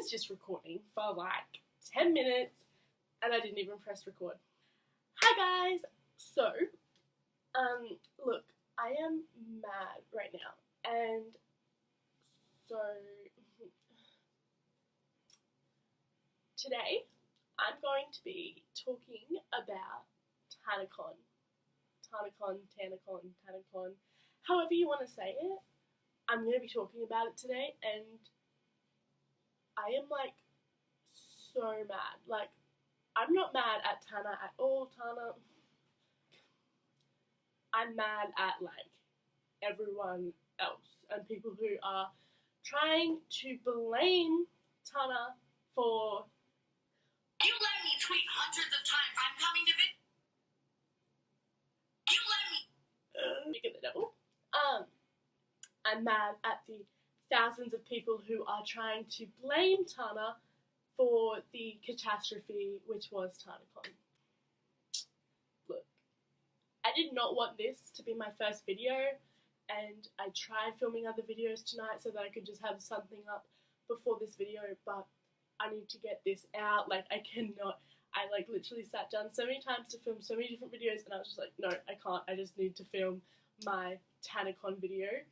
was just recording for like 10 minutes and I didn't even press record. Hi guys! So, look, I am mad right now, and so today I'm going to be talking about TanaCon. TanaCon, however you want to say it. I'm going to be talking about it today, and I am like so mad. Like, I'm not mad at Tana at all. Tana, I'm mad at like everyone else and people who are trying to blame Tana for. You let me tweet hundreds of times. I'm coming to visit. You let me. Speak of the devil. I'm mad at the thousands of people who are trying to blame Tana for the catastrophe which was TanaCon. Look, I did not want this to be my first video, and I tried filming other videos tonight so that I could just have something up before this video, but I need to get this out. Like, I cannot. I like literally sat down so many times to film so many different videos, and I was just like, no, I can't. I just need to film my TanaCon video.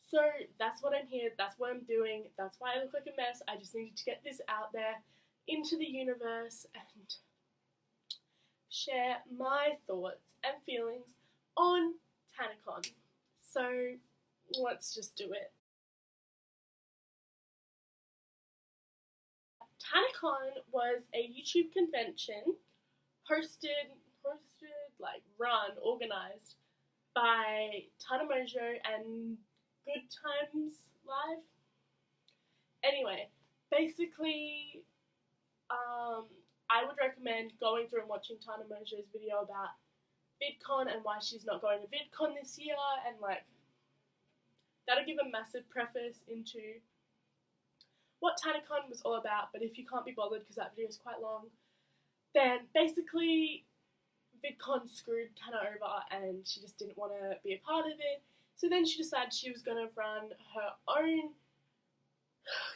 So that's what I'm here, that's what I'm doing, that's why I look like a mess. I just needed to get this out there into the universe and share my thoughts and feelings on TanaCon. So let's just do it. TanaCon was a YouTube convention hosted, organized by Tana Mojo and Good Times Live. Anyway, basically, I would recommend going through and watching Tana Mojo's video about VidCon and why she's not going to VidCon this year, and like, that'll give a massive preface into what TanaCon was all about. But if you can't be bothered because that video is quite long, then basically VidCon screwed Tana over and she just didn't want to be a part of it. So then she decided she was going to run her own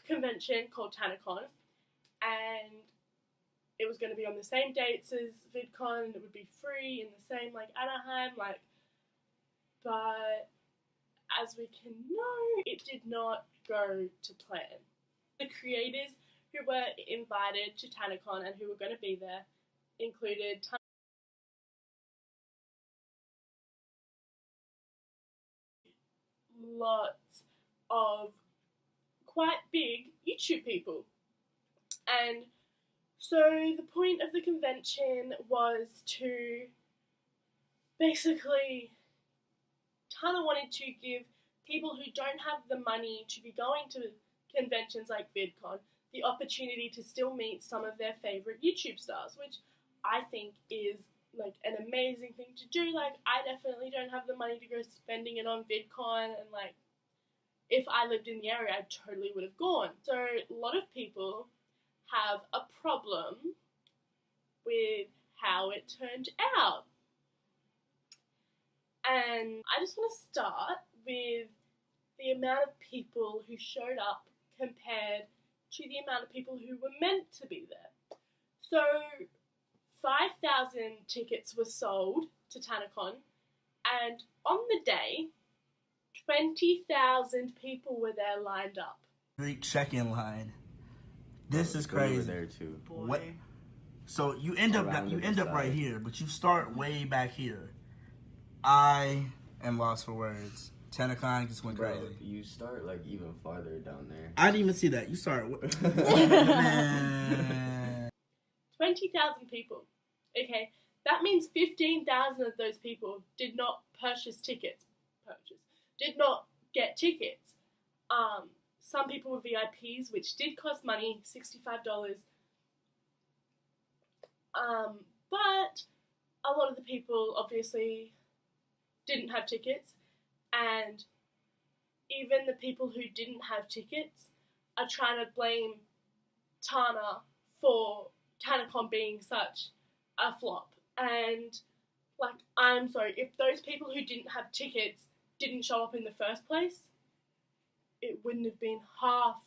convention called TanaCon, and it was going to be on the same dates as VidCon, and it would be free in the same like Anaheim, like, but as we can know, it did not go to plan. The creators who were invited to TanaCon and who were going to be there included lots of quite big YouTube people. And so the point of the convention was to basically, Tana wanted to give people who don't have the money to be going to conventions like VidCon the opportunity to still meet some of their favourite YouTube stars, which I think is like an amazing thing to do. Like, I definitely don't have the money to go spending it on VidCon, and like, if I lived in the area, I totally would have gone. So a lot of people have a problem with how it turned out. And I just want to start with the amount of people who showed up compared to the amount of people who were meant to be there. So 5,000 tickets were sold to TanaCon, and on the day, 20,000 people were there lined up. Great check-in line. This is crazy. We were there too. Boy. What? So you end up right here, but you start way back here. I am lost for words. TanaCon just went Bro, crazy. you start like even farther down there. I didn't even see that. You start. Man. 20,000 people. Okay, that means 15,000 of those people did not purchase tickets. Did not get tickets. Some people were VIPs, which did cost money, $65. But a lot of the people obviously didn't have tickets, and even the people who didn't have tickets are trying to blame Tana for TanaCon being such a flop. And like, I'm sorry, if those people who didn't have tickets didn't show up in the first place, it wouldn't have been half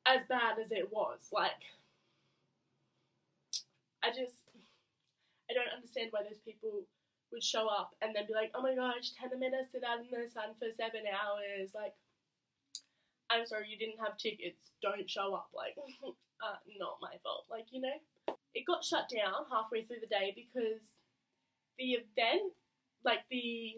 as bad as it was. Like, I don't understand why those people would show up and then be like, oh my gosh, Tana made us sit out in the sun for 7 hours. Like, I'm sorry, you didn't have tickets. Don't show up. Like, not my fault. Like, you know? It got shut down halfway through the day because the event, like the...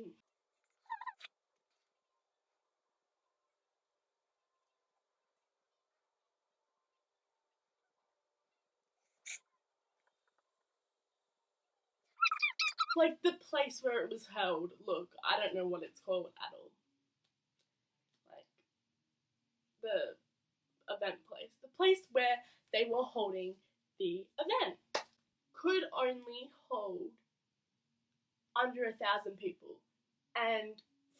like, the place where it was held, look, I don't know what it's called at all. Like, the event place. The place where they were holding the event could only hold under 1,000 people. And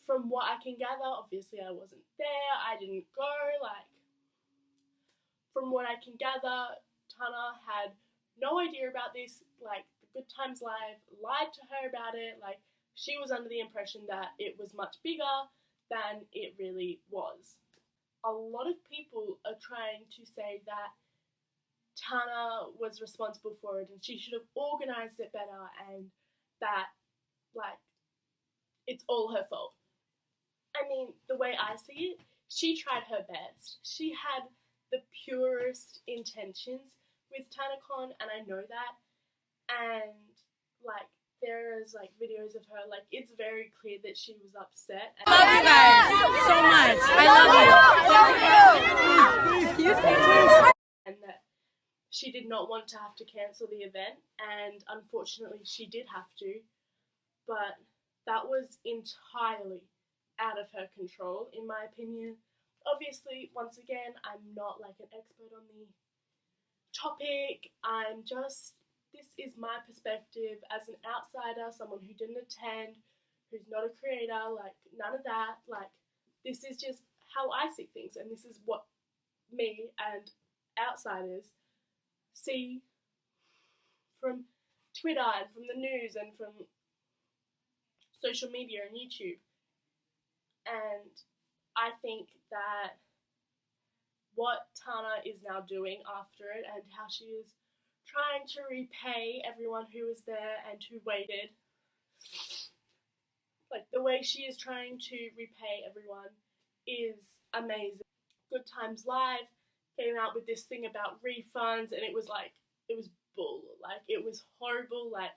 from what I can gather, obviously I wasn't there, I didn't go, like, from what I can gather, Tana had no idea about this, like, the Good Times Live lied to her about it, like, she was under the impression that it was much bigger than it really was. A lot of people are trying to say that Tana was responsible for it and she should have organised it better and that, like, it's all her fault. I mean, the way I see it, she tried her best. She had the purest intentions with TanaCon, and I know that. And, like, there's, like, videos of her, like, it's very clear that she was upset. I love you guys so much. I love you. And that she did not want to have to cancel the event, and unfortunately she did have to. But that was entirely out of her control, in my opinion. Obviously, once again, I'm not like an expert on the topic. This is my perspective as an outsider, someone who didn't attend, who's not a creator, like, none of that. Like, this is just how I see things, and this is what me and outsiders see from Twitter and from the news and from social media and YouTube. And I think that what Tana is now doing after it and how she is trying to repay everyone who was there and who waited, like the way she is trying to repay everyone is amazing. Good Times Live came out with this thing about refunds and it was bull. Like, it was horrible, like,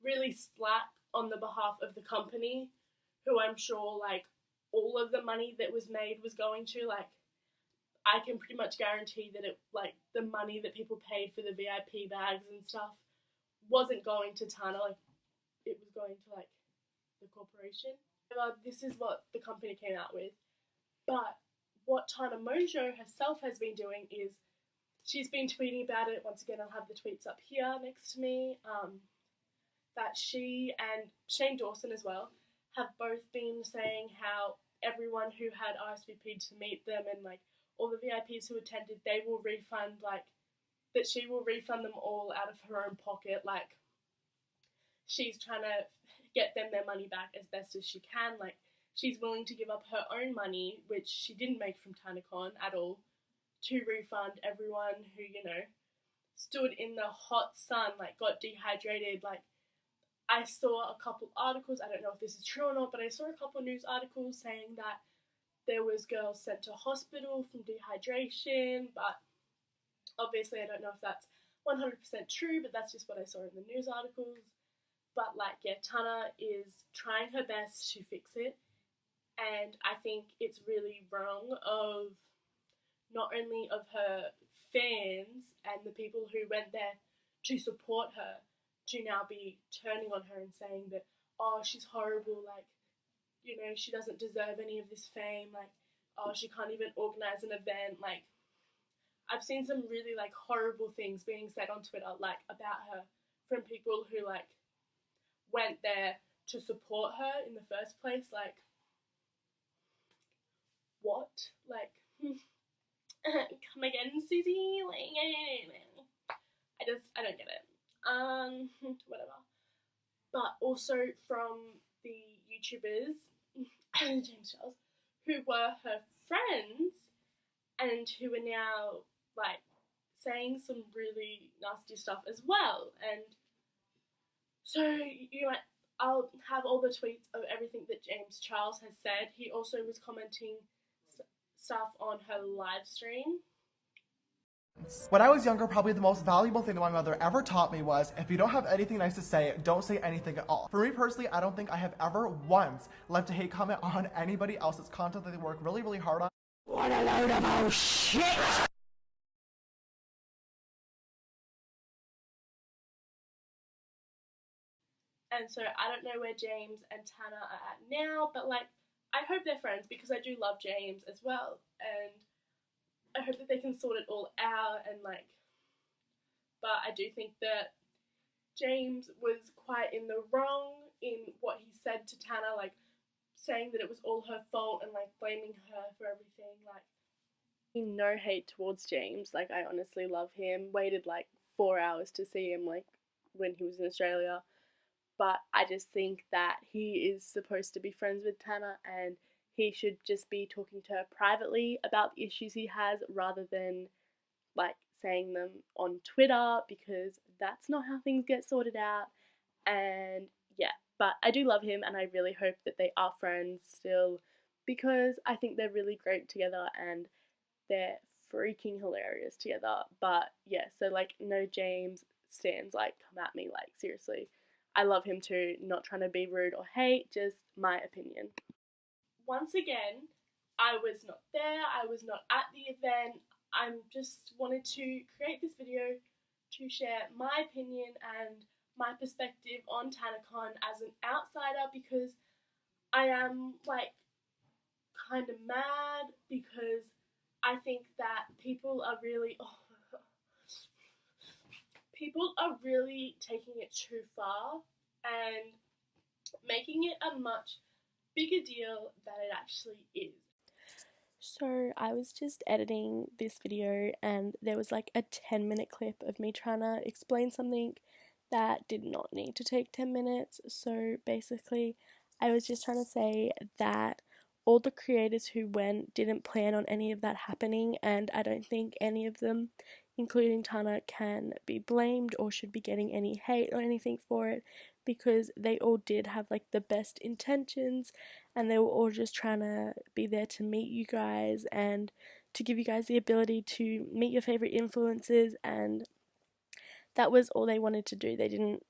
really slack on the behalf of the company, who I'm sure, like, all of the money that was made was going to, like, I can pretty much guarantee that it, like, the money that people paid for the VIP bags and stuff wasn't going to Tana, like, it was going to, like, the corporation. This is what the company came out with. But what Tana Mongeau herself has been doing is she's been tweeting about it. Once again, I'll have the tweets up here next to me. That she and Shane Dawson as well have both been saying how everyone who had RSVP'd to meet them and, like, all the VIPs who attended, they will refund, like, that she will refund them all out of her own pocket. Like, she's trying to get them their money back as best as she can. Like, she's willing to give up her own money, which she didn't make from TanaCon at all, to refund everyone who, you know, stood in the hot sun, like, got dehydrated. Like, I saw a couple articles, I don't know if this is true or not, but I saw a couple news articles saying that there was girls sent to hospital from dehydration, but obviously I don't know if that's 100% true, but that's just what I saw in the news articles. But, like, yeah, Tana is trying her best to fix it, and I think it's really wrong of not only of her fans and the people who went there to support her to now be turning on her and saying that, oh, she's horrible, like, you know, she doesn't deserve any of this fame, like, oh, she can't even organise an event. Like, I've seen some really, like, horrible things being said on Twitter, like, about her from people who, like, went there to support her in the first place. Like, what? Like, come again, Susie? Like, I don't get it. Whatever. But also from the YouTubers, James Charles, who were her friends and who are now like saying some really nasty stuff as well. And so I'll have all the tweets of everything that James Charles has said. He also was commenting stuff on her live stream. When I was younger, probably the most valuable thing that my mother ever taught me was, if you don't have anything nice to say, don't say anything at all. For me personally, I don't think I have ever once left a hate comment on anybody else's content that they work really, really hard on. What a load of oh shit! And so I don't know where James and Tana are at now, but like I hope they're friends because I do love James as well, and I hope that they can sort it all out. And like, but I do think that James was quite in the wrong in what he said to Tana, like saying that it was all her fault and like blaming her for everything. Like, no hate towards James. Like, I honestly love him. Waited like 4 hours to see him, like when he was in Australia. But I just think that he is supposed to be friends with Tana, and he should just be talking to her privately about the issues he has rather than like saying them on Twitter, because that's not how things get sorted out. And yeah, but I do love him, and I really hope that they are friends still, because I think they're really great together and they're freaking hilarious together. But yeah, so like no James stands, like come at me, like seriously. I love him too, not trying to be rude or hate, just my opinion. Once again, I was not there, I was not at the event. I just wanted to create this video to share my opinion and my perspective on TanaCon as an outsider, because I am like kind of mad because I think that people are really taking it too far and making it a much bigger deal than it actually is. So I was just editing this video and there was like a 10-minute clip of me trying to explain something that did not need to take 10 minutes. So basically I was just trying to say that all the creators who went didn't plan on any of that happening, and I don't think any of them, including Tana, can be blamed or should be getting any hate or anything for it, because they all did have like the best intentions and they were all just trying to be there to meet you guys and to give you guys the ability to meet your favorite influencers, and that was all they wanted to do. They didn't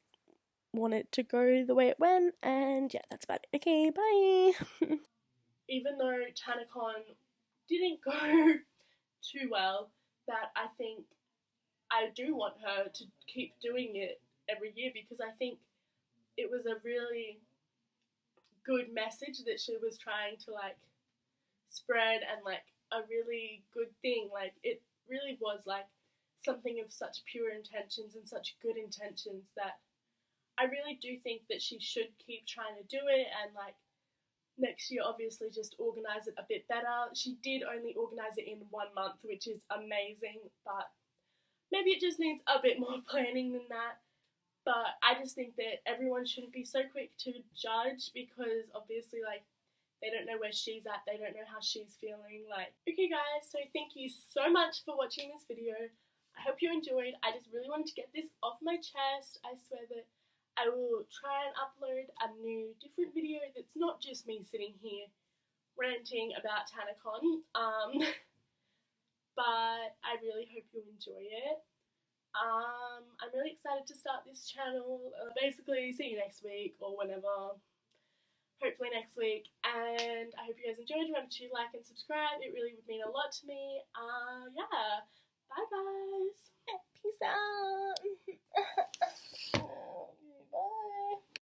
want it to go the way it went, and yeah, that's about it. Okay, bye! Even though TanaCon didn't go too well, that I think I do want her to keep doing it every year, because I think it was a really good message that she was trying to like spread, and like a really good thing. Like it really was like something of such pure intentions and such good intentions that I really do think that she should keep trying to do it, and like next year obviously just organise it a bit better. She did only organise it in 1 month, which is amazing, but maybe it just needs a bit more planning than that. But I just think that everyone shouldn't be so quick to judge, because obviously like they don't know where she's at, they don't know how she's feeling. Like, okay guys, so thank you so much for watching this video. I hope you enjoyed. I just really wanted to get this off my chest. I swear that I will try and upload a new different video that's not just me sitting here ranting about TanaCon. But I really hope you enjoy it. I'm really excited to start this channel. Basically, see you next week or whenever. Hopefully next week. And I hope you guys enjoyed. Remember to like and subscribe. It really would mean a lot to me. Yeah.